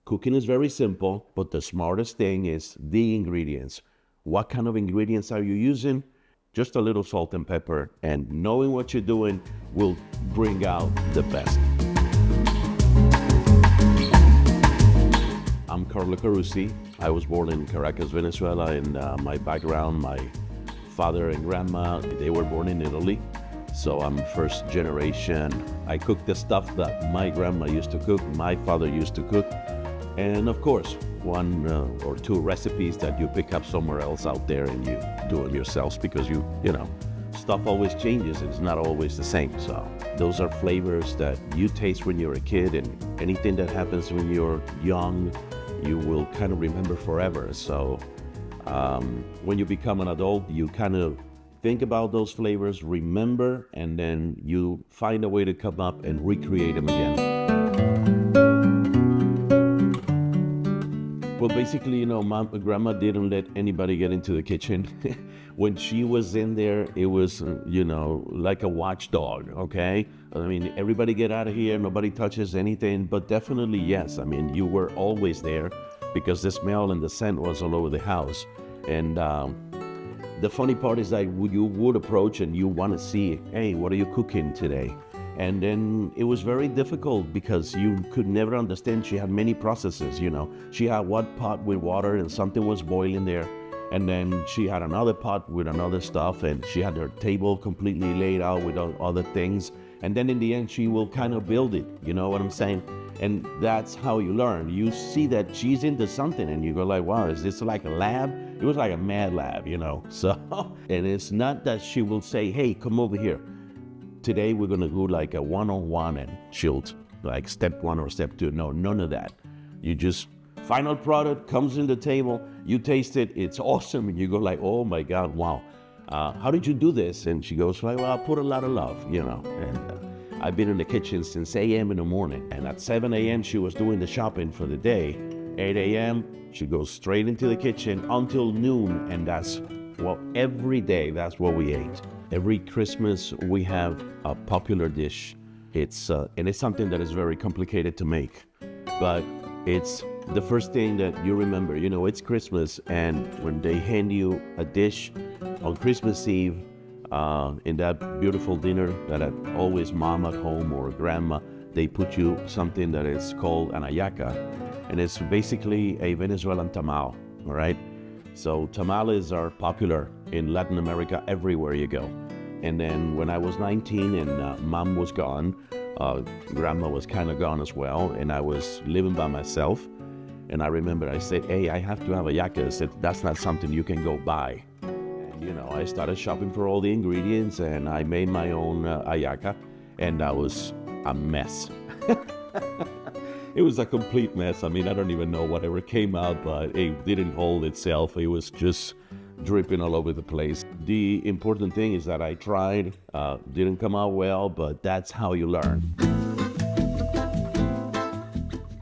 Cooking is very simple, but the smartest thing is the ingredients. What kind of ingredients are you using? Just a little salt and pepper, and knowing what you're doing will bring out the best. I'm Carlo. I was born in Caracas, Venezuela, and my background, my father and grandma, they were born in Italy. So I'm first generation. I cook the stuff that my grandma used to cook, my father used to cook. And of course, one or two recipes that you pick up somewhere else out there and you do it yourselves because you know, stuff always changes. It's not always the same. So those are flavors that you taste when you're a kid, and anything that happens when you're young, you will kind of remember forever. So when you become an adult, you kind of think about those flavors, remember, and then you find a way to come up and recreate them again. Well, basically, you know, grandma didn't let anybody get into the kitchen. When she was in there, it was, you know, like a watchdog, okay? I mean, everybody get out of here, nobody touches anything, but definitely, yes. I mean, you were always there because the smell and the scent was all over the house. And the funny part is that you would approach and you want to see, hey, what are you cooking today? And then it was very difficult because you could never understand. She had many processes, you know. She had one pot with water and something was boiling there. And then she had another pot with another stuff, and she had her table completely laid out with other things. And then in the end, she will kind of build it, you know what I'm saying? And that's how you learn. You see that she's into something and you go like, wow, is this like a lab? It was like a mad lab, you know? So, and it's not that she will say, hey, come over here. Today we're gonna do like a one-on-one and she'll like step one or step two. No, none of that. You just, final product comes in the table, you taste it, it's awesome, and you go like, oh my God, wow. How did you do this? And she goes like, well, I put a lot of love, you know. And I've been in the kitchen since 8 a.m. in the morning. And at 7 a.m. she was doing the shopping for the day. 8 a.m. she goes straight into the kitchen until noon. And that's, well, every day, that's what we ate. Every Christmas we have a popular dish. It's and it's something that is very complicated to make, but it's the first thing that you remember. You know, it's Christmas, and when they hand you a dish on Christmas Eve, in that beautiful dinner that always mom at home or grandma, they put you something that is called an hallaca, and it's basically a Venezuelan tamal, all right? So tamales are popular in Latin America everywhere you go. And then when I was 19 and mom was gone, grandma was kind of gone as well, and I was living by myself. And I remember I said, hey, I have to have a hallaca. I said, that's not something you can go buy. And, you know, I started shopping for all the ingredients, and I made my own hallaca, and that was a mess. It was a complete mess. I mean, I don't even know whatever came out, but it didn't hold itself. It was just dripping all over the place. The important thing is that I tried, didn't come out well, but that's how you learn.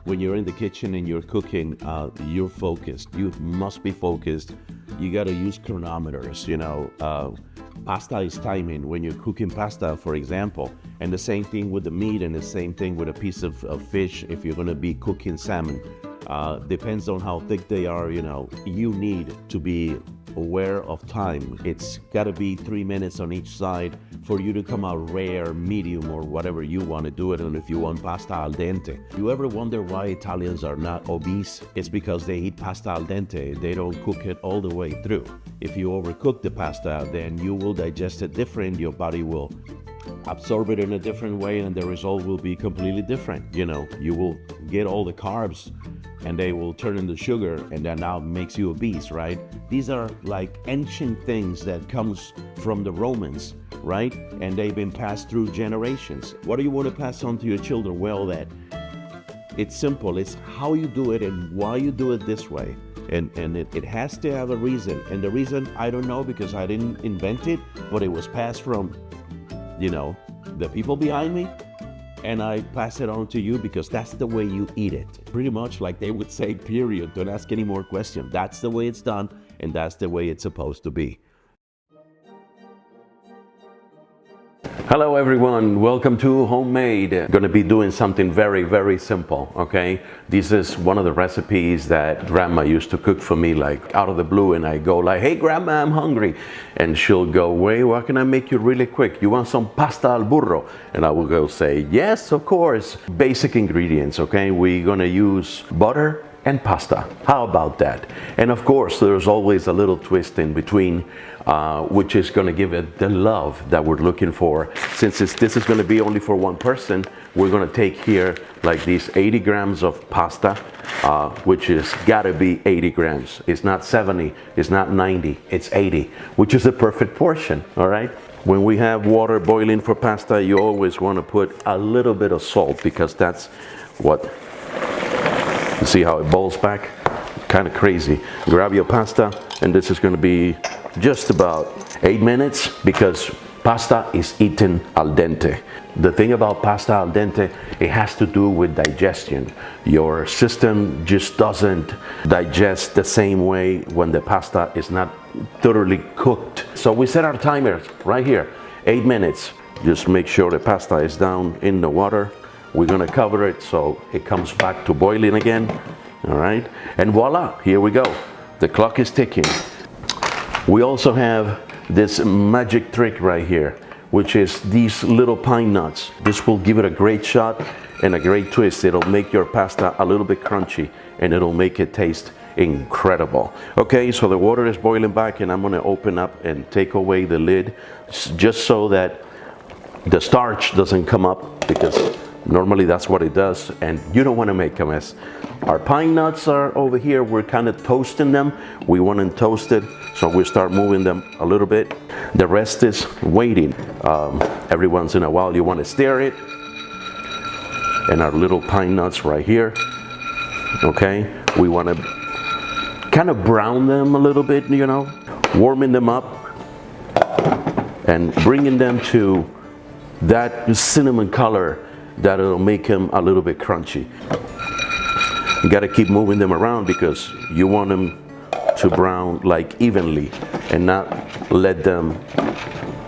When you're in the kitchen and you're cooking, you're focused. You must be focused. You got to use chronometers, you know. Pasta is timing when you're cooking pasta, for example. And the same thing with the meat, and the same thing with a piece of fish if you're going to be cooking salmon. Depends on how thick they are, you know. You need to be aware of time. It's got to be 3 minutes on each side for you to come out rare, medium, or whatever you want to do it. And if you want pasta al dente. You ever wonder why Italians are not obese? It's because they eat pasta al dente. They don't cook it all the way through. If you overcook the pasta, then you will digest it different. Your body will absorb it in a different way, and the result will be completely different. You know, you will get all the carbs and they will turn into sugar, and that now makes you obese, right? These are like ancient things that comes from the Romans, right? And they've been passed through generations. What do you want to pass on to your children? Well, that it's simple. It's how you do it and why you do it this way. And it has to have a reason. And the reason, I don't know, because I didn't invent it, but it was passed from, you know, the people behind me. And I pass it on to you because that's the way you eat it. Pretty much like they would say, period. Don't ask any more questions. That's the way it's done, and that's the way it's supposed to be. Hello everyone, welcome to Homemade. Gonna be doing something very simple, okay? This is one of the recipes that Grandma used to cook for me, like out of the blue, and I go like, hey Grandma, I'm hungry. And she'll go, wait, what can I make you really quick? You want some pasta al burro? And I will go say, yes, of course. Basic ingredients, okay? We're gonna use butter and pasta. How about that? And of course, there's always a little twist in between, which is going to give it the love that we're looking for. Since this is going to be only for one person, we're going to take here like these 80 grams of pasta, which is gotta be 80 grams. It's not 70, it's not 90, it's 80, which is the perfect portion, all right? When we have water boiling for pasta, you always want to put a little bit of salt, because that's what, you see how it boils back? Kind of crazy. Grab your pasta, and this is going to be just about 8 minutes, because pasta is eaten al dente. The thing about pasta al dente, it has to do with digestion. Your system just doesn't digest the same way when the pasta is not thoroughly cooked. So we set our timers right here, 8 minutes. Just make sure the pasta is down in the water. We're gonna cover it so it comes back to boiling again, all right? And voila, here we go. The clock is ticking. We also have this magic trick right here, which is these little pine nuts. This will give it a great shot and a great twist. It'll make your pasta a little bit crunchy, and it'll make it taste incredible. Okay, so the water is boiling back, and I'm gonna open up and take away the lid, just so that the starch doesn't come up, because normally that's what it does, and you don't want to make a mess. Our pine nuts are over here. We're kind of toasting them. We want them toasted, so we start moving them a little bit. The rest is waiting. Every once in a while you want to stir it. And our little pine nuts right here. Okay, we want to kind of brown them a little bit, you know, warming them up and bringing them to that cinnamon color that it'll make them a little bit crunchy. You got to keep moving them around, because you want them to brown like evenly and not let them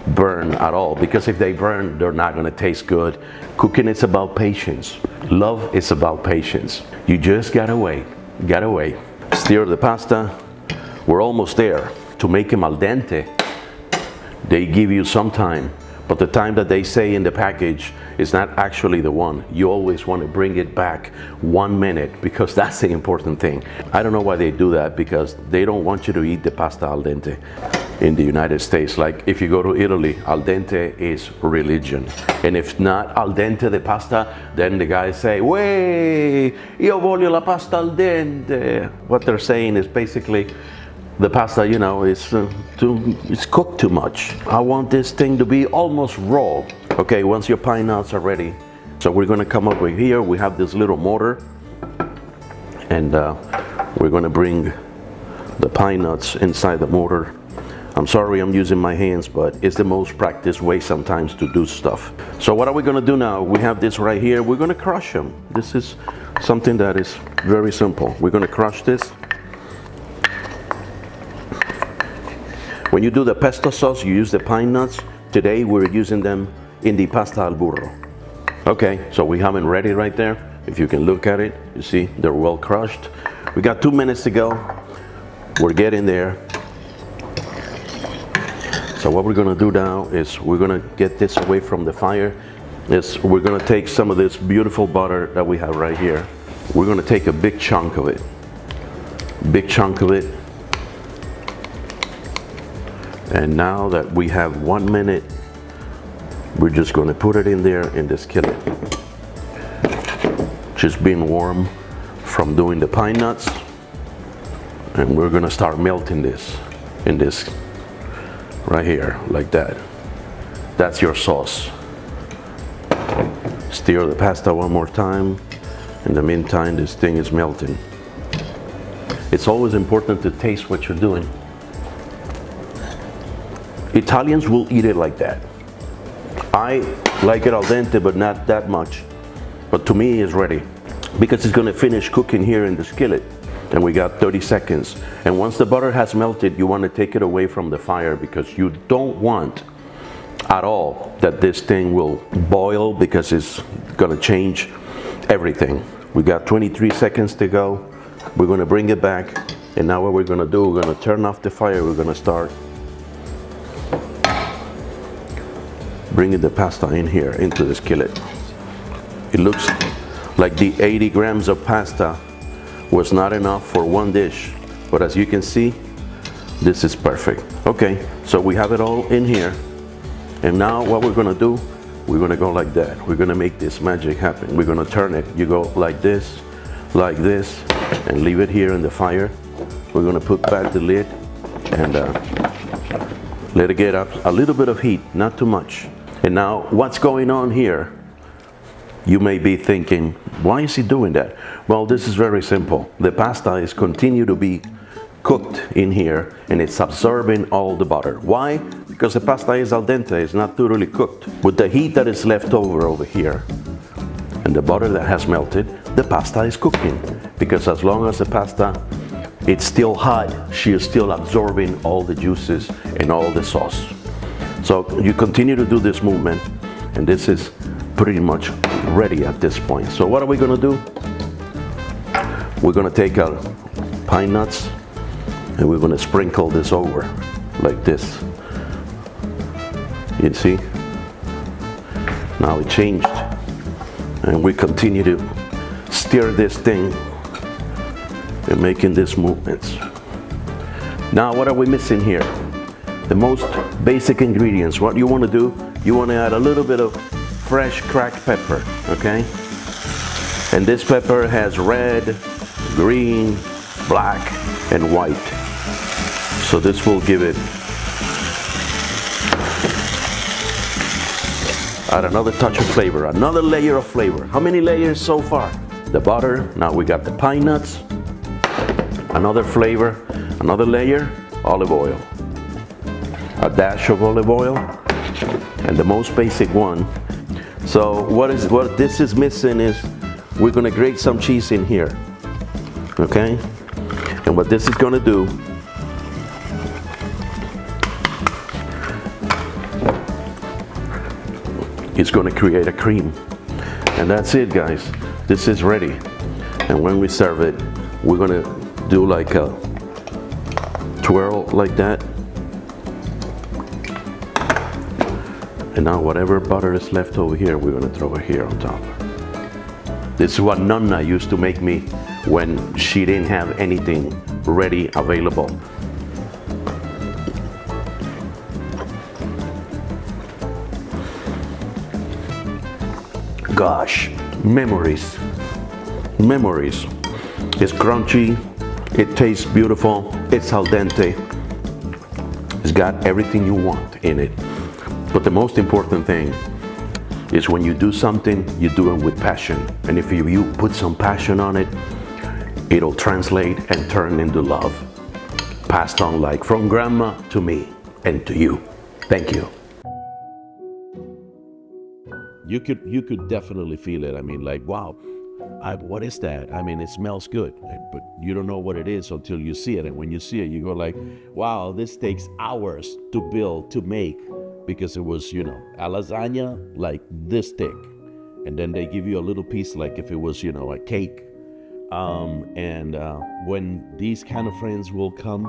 burn at all, because if they burn, they're not going to taste good. Cooking is about patience. Love is about patience. You just gotta wait, gotta wait. Stir the pasta. We're almost there. To make them al dente, they give you some time, but the time that they say in the package is not actually the one. You always want to bring it back 1 minute, because that's the important thing. I don't know why they do that, because they don't want you to eat the pasta al dente in the United States. Like if you go to Italy, al dente is religion. And if not al dente the pasta, then the guys say, "Wey, io voglio la pasta al dente." What they're saying is basically, the pasta, you know, it's cooked too much. I want this thing to be almost raw. Okay, once your pine nuts are ready, so we're gonna come over here. We have this little mortar, and we're gonna bring the pine nuts inside the mortar. I'm sorry I'm using my hands, but it's the most practiced way sometimes to do stuff. So what are we gonna do now? We have this right here. We're gonna crush them. This is something that is very simple. We're gonna crush this. When you do the pesto sauce, you use the pine nuts. Today we're using them in the pasta al burro. Okay, so we have them ready right there. If you can look at it, you see they're well crushed. We got 2 minutes to go. We're getting there. So what we're gonna do now is we're gonna get this away from the fire. We're gonna take some of this beautiful butter that we have right here. We're gonna take a big chunk of it. Big chunk of it. And now that we have 1 minute, we're just going to put it in there in this skillet. Just being warm from doing the pine nuts. And we're going to start melting this in this right here, like that. That's your sauce. Stir the pasta one more time. In the meantime, this thing is melting. It's always important to taste what you're doing. Italians will eat it like that. I like it al dente, but not that much. But to me, it's ready, because it's gonna finish cooking here in the skillet. And we got 30 seconds. And once the butter has melted, you wanna take it away from the fire, because you don't want at all that this thing will boil, because it's gonna change everything. We got 23 seconds to go. We're gonna bring it back, and now what we're gonna do, we're gonna turn off the fire. We're gonna start bringing the pasta in here into the skillet. It looks like the 80 grams of pasta was not enough for one dish, but as you can see, this is perfect. Okay, so we have it all in here, and now what we're gonna do, we're gonna go like that. We're gonna make this magic happen. We're gonna turn it. You go like this, and leave it here in the fire. We're gonna put back the lid and let it get up a little bit of heat, not too much. And now, what's going on here? You may be thinking, why is he doing that? Well, this is very simple. The pasta is continue to be cooked in here, and it's absorbing all the butter. Why? Because the pasta is al dente, it's not thoroughly cooked. With the heat that is left over here, and the butter that has melted, the pasta is cooking. Because as long as the pasta, it's still hot, she is still absorbing all the juices and all the sauce. So you continue to do this movement, and this is pretty much ready at this point. So what are we gonna do? We're gonna take our pine nuts, and we're gonna sprinkle this over like this. You see? Now it changed, and we continue to stir this thing and making these movements. Now what are we missing here? The most basic ingredients. What you want to do, you want to add a little bit of fresh cracked pepper, okay? And this pepper has red, green, black, and white. So this will give it, add another touch of flavor, another layer of flavor. How many layers so far? The butter, now we got the pine nuts, another flavor, another layer, olive oil. A dash of olive oil, and the most basic one. So what this is missing is, we're gonna grate some cheese in here, okay? And what this is gonna do, it's gonna create a cream. And that's it, guys. This is ready. And when we serve it, we're gonna do like a twirl like that. And now whatever butter is left over here, we're gonna throw it here on top. This is what Nonna used to make me when she didn't have anything ready available. Gosh, memories. Memories. It's crunchy, it tastes beautiful, it's al dente. It's got everything you want in it. But the most important thing is, when you do something, you do it with passion. And if you put some passion on it, it'll translate and turn into love. Passed on like from grandma to me and to you. Thank you. You could definitely feel it. I mean, like, wow, what is that? I mean, it smells good, but you don't know what it is until you see it. And when you see it, you go like, wow, this takes hours to build, to make. Because it was, a lasagna like this thick. And then they give you a little piece like if it was, a cake. When these kind of friends will come,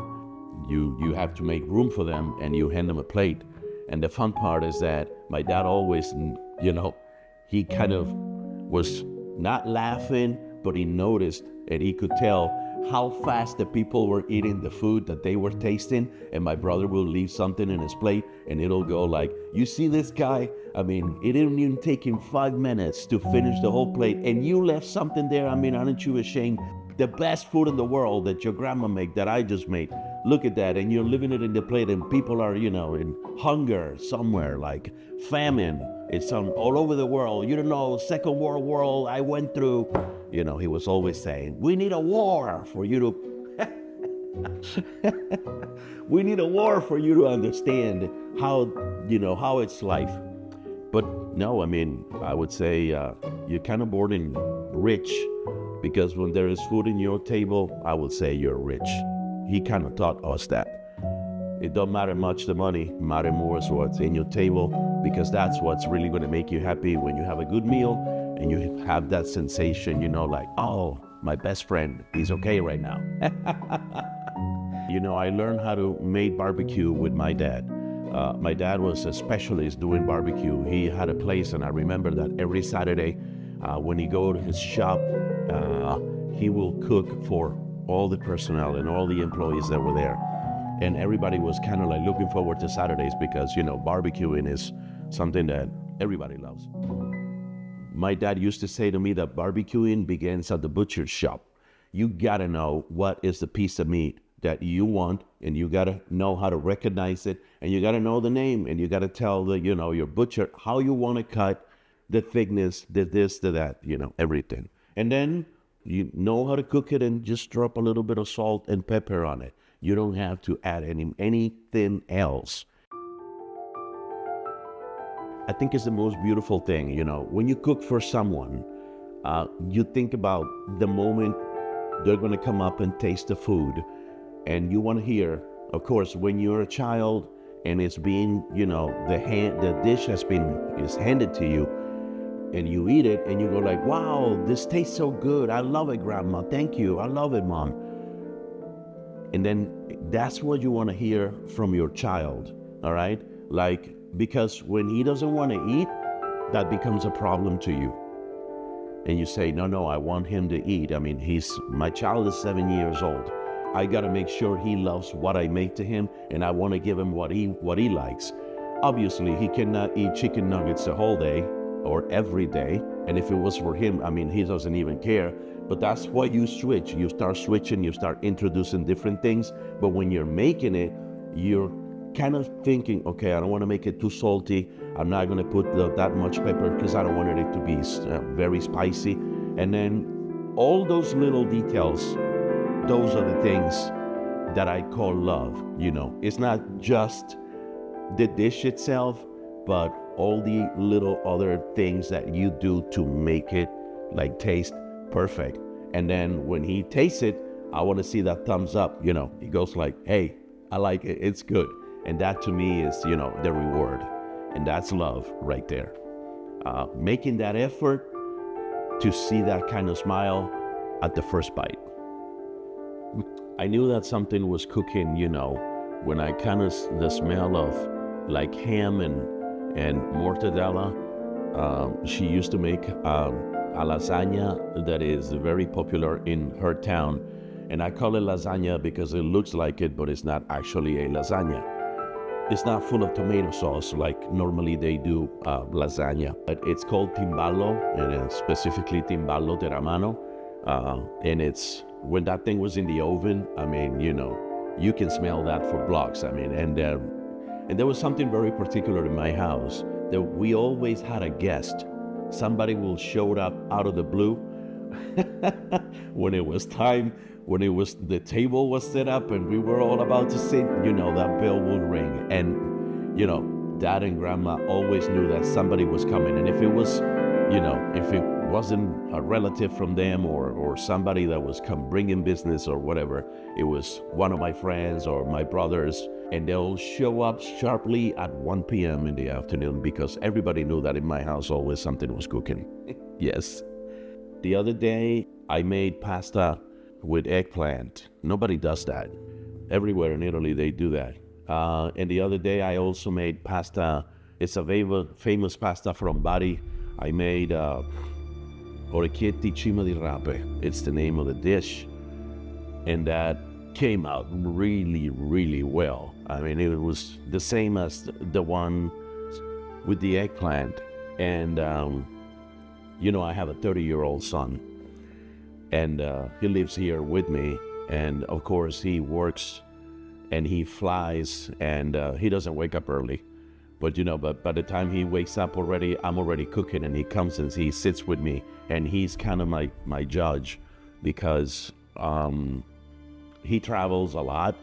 you have to make room for them, and you hand them a plate. And the fun part is that my dad always, he kind of was not laughing, but he noticed, and he could tell how fast the people were eating the food that they were tasting. And my brother will leave something in his plate, and it'll go like, you see this guy? I mean, it didn't even take him 5 minutes to finish the whole plate, and you left something there. I mean, aren't you ashamed? The best food in the world that your grandma made, that I just made. Look at that, and you're leaving it in the plate, and people are, in hunger somewhere, like famine. It's all over the world. You don't know, Second World War I went through. He was always saying, we need a war for you to, we need a war for you to understand how, how it's life. But no, I mean, I would say you're kind of born in rich, because when there is food in your table, I would say you're rich. He kind of taught us that. It don't matter much the money, matter more is what's in your table, because that's what's really going to make you happy when you have a good meal and you have that sensation, like, oh, my best friend, he's okay right now. I learned how to make barbecue with my dad. My dad was a specialist doing barbecue. He had a place, and I remember that every Saturday when he go to his shop, he will cook for all the personnel and all the employees that were there. And everybody was kind of like looking forward to Saturdays because, barbecuing is something that everybody loves. My dad used to say to me that barbecuing begins at the butcher's shop. You gotta know what is the piece of meat that you want, and you gotta know how to recognize it, and you gotta know the name, and you gotta tell your butcher how you want to cut, the thickness, the this, the that, everything. And then you know how to cook it and just drop a little bit of salt and pepper on it. You don't have to add anything else. I think it's the most beautiful thing, when you cook for someone, you think about the moment they're going to come up and taste the food, and you want to hear, of course, when you're a child and it's being, the dish is handed to you, and you eat it and you go like, wow, this tastes so good. I love it, Grandma. Thank you. I love it, Mom. And then that's what you want to hear from your child, all right? Like, because when he doesn't want to eat, that becomes a problem to you. And you say, no, I want him to eat. I mean, my child is 7 years old. I got to make sure he loves what I make to him, and I want to give him what he likes. Obviously, he cannot eat chicken nuggets the whole day or every day. And if it was for him, he doesn't even care. But that's why you switch. You start switching, you start introducing different things. But when you're making it, you're kind of thinking, okay, I don't want to make it too salty. I'm not going to put that much pepper because I don't want it to be very spicy. And then all those little details, those are the things that I call love. It's not just the dish itself, but all the little other things that you do to make it taste perfect. And then when he tastes it, I want to see that thumbs up. He goes like, hey, I like it, it's good. And that to me is the reward, and that's love right there. Making that effort to see that kind of smile at the first bite. I knew that something was cooking, when I kind of the smell of like ham and mortadella. She used to make a lasagna that is very popular in her town, and I call it lasagna because it looks like it, but it's not actually a lasagna. It's not full of tomato sauce like normally they do lasagna, but it's called timballo, and it's specifically timballo de la mano. And it's when that thing was in the oven, you can smell that for blocks. And there was something very particular in my house, that we always had a guest. Somebody will show up out of the blue when it was time, the table was set up and we were all about to sit, that bell would ring. And, Dad and Grandma always knew that somebody was coming. And if it was, if it wasn't a relative from them or somebody that was bringing business or whatever, it was one of my friends or my brothers, and they'll show up sharply at 1 p.m. in the afternoon because everybody knew that in my house always something was cooking. Yes. The other day, I made pasta with eggplant. Nobody does that. Everywhere in Italy, they do that. And the other day, I also made pasta. It's a famous pasta from Bari. I made orecchietti cima di rape. It's the name of the dish. And that came out really, really well. It was the same as the one with the eggplant. And, I have a 30-year-old son. And he lives here with me. And, of course, he works and he flies, and he doesn't wake up early. But by the time he wakes up already, I'm already cooking, and he comes and he sits with me, and he's kind of my judge, because he travels a lot,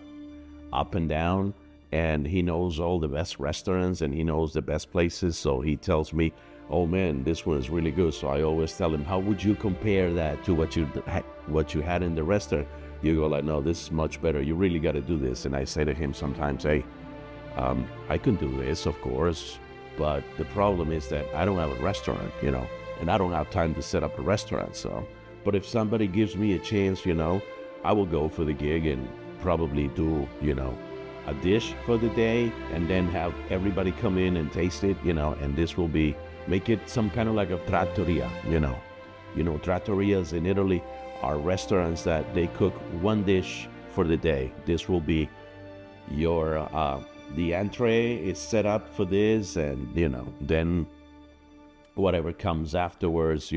up and down, and he knows all the best restaurants, and he knows the best places. So he tells me, oh man, this one is really good. So I always tell him, how would you compare that to what you what you had in the restaurant, you go like, no, this is much better. You really got to do this. And I say to him sometimes, hey, I can do this, of course, but the problem is that I don't have a restaurant, and I don't have time to set up a restaurant. So, but if somebody gives me a chance, I will go for the gig and probably do, a dish for the day, and then have everybody come in and taste it, and this will make it some kind of like a trattoria, trattorias in Italy are restaurants that they cook one dish for the day. This will be your, the entree is set up for this, and, then whatever comes afterwards,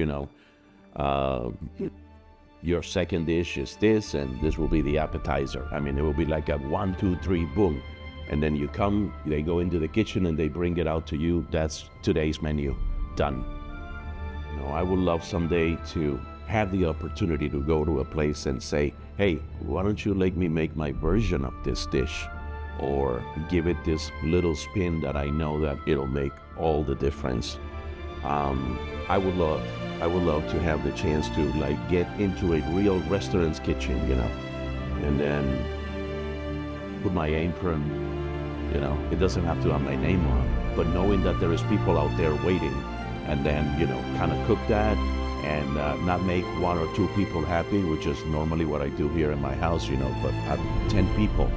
your second dish is this, and this will be the appetizer. I mean, it will be like a 1, 2, 3, boom. And then they go into the kitchen and they bring it out to you. That's today's menu, done. I would love someday to have the opportunity to go to a place and say, hey, why don't you let me make my version of this dish? Or give it this little spin that I know that it'll make all the difference. I would love to have the chance to get into a real restaurant's kitchen, and then put my apron, it doesn't have to have my name on it, but knowing that there is people out there waiting, and then, kind of cook that and not make 1 or 2 people happy, which is normally what I do here in my house, but have 10 people,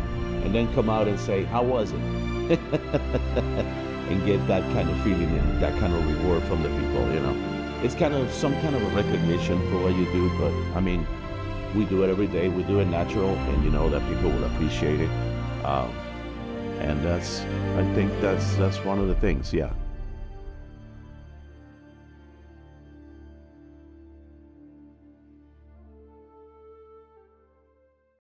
and then come out and say, how was it? And get that kind of feeling and that kind of reward from the people, It's kind of some kind of a recognition for what you do, but I mean, we do it every day. We do it natural, and that people will appreciate it. And I think that's one of the things, yeah.